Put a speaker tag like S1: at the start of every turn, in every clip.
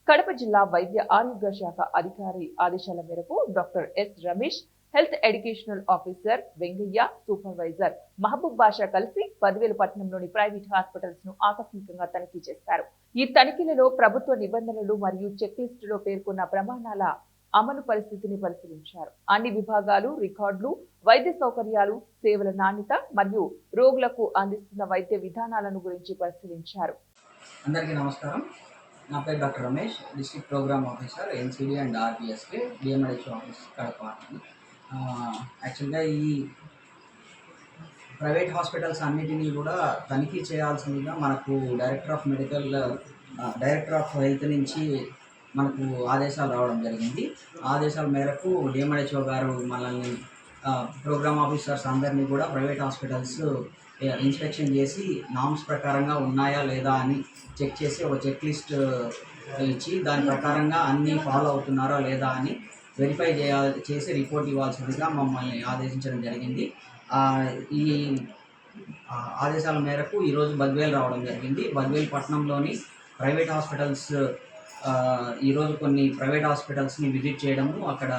S1: కడప జిల్లా వైద్య ఆరోగ్య శాఖ అధికారి ఆదేశాల మేరకు doctor S Ramesh, health educational officer Vengaiah, supervisor Mahaboob Basha కలిసి బద్వేలు పట్టణంలోని ప్రైవేట్ హాస్పిటల్స్ ను ఆకస్మికంగా తనిఖీ చేశారు. ఈ తనిఖీలలో ప్రభుత్వ నిబంధనలు మరియు చెక్ లిస్టులో పేర్కొన్న ప్రమాణాల అమలు పరిస్థితిని పరిశీలించారు. అన్ని విభాగాలు, రికార్డులు, వైద్య సౌకర్యాలు, సేవల నాణ్యత మరియు రోగులకు అందిస్తున్న వైద్య విధానాలను గురించి పరిశీలించారు.
S2: అందరికీ నమస్కారం. నా పేరు doctor Ramesh, district program officer NCD and RBSK DMHO office Kadapa. యాక్చువల్గా ఈ ప్రైవేట్ హాస్పిటల్స్ అన్నిటినీ కూడా తనిఖీ చేయాల్సిందిగా మనకు డైరెక్టర్ ఆఫ్ హెల్త్ నుంచి మనకు ఆదేశాలు రావడం జరిగింది. ఆదేశాల మేరకు డిఎంహెచ్ఓ గారు మనల్ని ప్రోగ్రామ్ ఆఫీసర్స్ అందరినీ కూడా ప్రైవేట్ హాస్పిటల్స్ ఇన్స్పెక్షన్ చేసి నామ్స్ ప్రకారంగా ఉన్నాయా లేదా అని చెక్ చేసి ఒక చెక్ లిస్ట్ ఇచ్చి దాని ప్రకారంగా అన్నీ ఫాలో అవుతున్నారా లేదా అని వెరిఫై చేసి రిపోర్ట్ ఇవ్వాల్సిందిగా మమ్మల్ని ఆదేశించడం జరిగింది. ఈ ఆదేశాల మేరకు ఈరోజు బద్వేలు రావడం జరిగింది. బద్వేలు పట్టణంలోని ప్రైవేట్ హాస్పిటల్స్ ఈరోజు కొన్ని ప్రైవేట్ హాస్పిటల్స్ని విజిట్ చేయడము, అక్కడ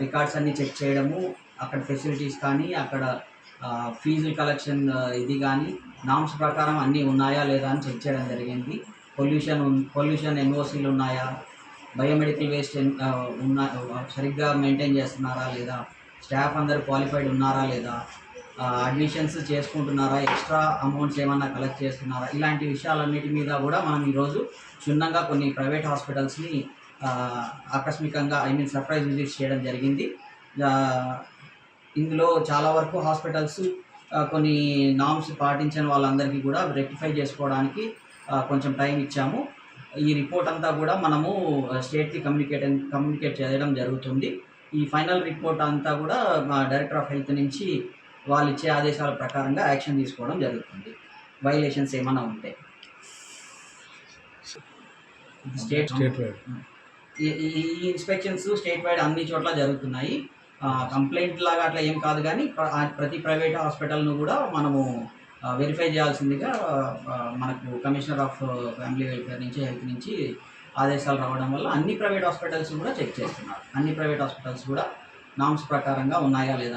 S2: రికార్డ్స్ అన్నీ చెక్ చేయడము, అక్కడ ఫెసిలిటీస్ కానీ అక్కడ ఫీజు కలెక్షన్ ఇది కానీ నామ్స్ ప్రకారం అన్నీ ఉన్నాయా లేదా అని చెక్ చేయడం జరిగింది. పొల్యూషన్ ఎన్ఓసీలు ఉన్నాయా, బయోమెడికల్ వేస్ట్ సరిగ్గా మెయింటైన్ చేస్తున్నారా లేదా, స్టాఫ్ అందరు క్వాలిఫైడ్ ఉన్నారా లేదా, అడ్మిషన్స్ చేసుకుంటున్నారా, ఎక్స్ట్రా అమౌంట్స్ ఏమన్నా కలెక్ట్ చేస్తున్నారా, ఇలాంటి విషయాలన్నిటి మీద కూడా మనం ఈరోజు క్షుణ్ణంగా కొన్ని ప్రైవేట్ హాస్పిటల్స్ని ఆకస్మికంగా సర్ప్రైజ్ విజిట్ చేయడం జరిగింది. ఇందులో చాలా వరకు హాస్పిటల్స్ కొన్ని నామ్స్ పాటించని వాళ్ళందరికీ కూడా రెక్టిఫై చేసుకోవడానికి కొంచెం టైం ఇచ్చాము. ఈ రిపోర్ట్ అంతా కూడా మనము స్టేట్కి కమ్యూనికేట్ చేయడం జరుగుతుంది. ఈ ఫైనల్ రిపోర్ట్ అంతా కూడా మా డైరెక్టర్ ఆఫ్ హెల్త్ నుంచి వాళ్ళు ఇచ్చే ఆదేశాల ప్రకారంగా యాక్షన్ తీసుకోవడం జరుగుతుంది, వైలేషన్స్ ఏమైనా ఉంటే. స్టేట్ వైడ్ ఈ ఇన్స్పెక్షన్స్ స్టేట్ వైడ్ అన్ని చోట్ల జరుగుతున్నాయి. కంప్లైంట్ లాగా అట్లా ఏం కాదు, కానీ ప్రతి ప్రైవేట్ హాస్పిటల్ను కూడా మనము వెరిఫై చేయాల్సిందిగా మనకు కమిషనర్ ఆఫ్ ఫ్యామిలీ వెల్ఫేర్ నుంచి హెల్త్ నుంచి ఆదేశాలు రావడం వల్ల అన్ని ప్రైవేట్ హాస్పిటల్స్ కూడా చెక్ చేస్తున్నారు. అన్ని ప్రైవేట్ హాస్పిటల్స్ కూడా నామ్స్ ప్రకారంగా ఉన్నాయా లేదా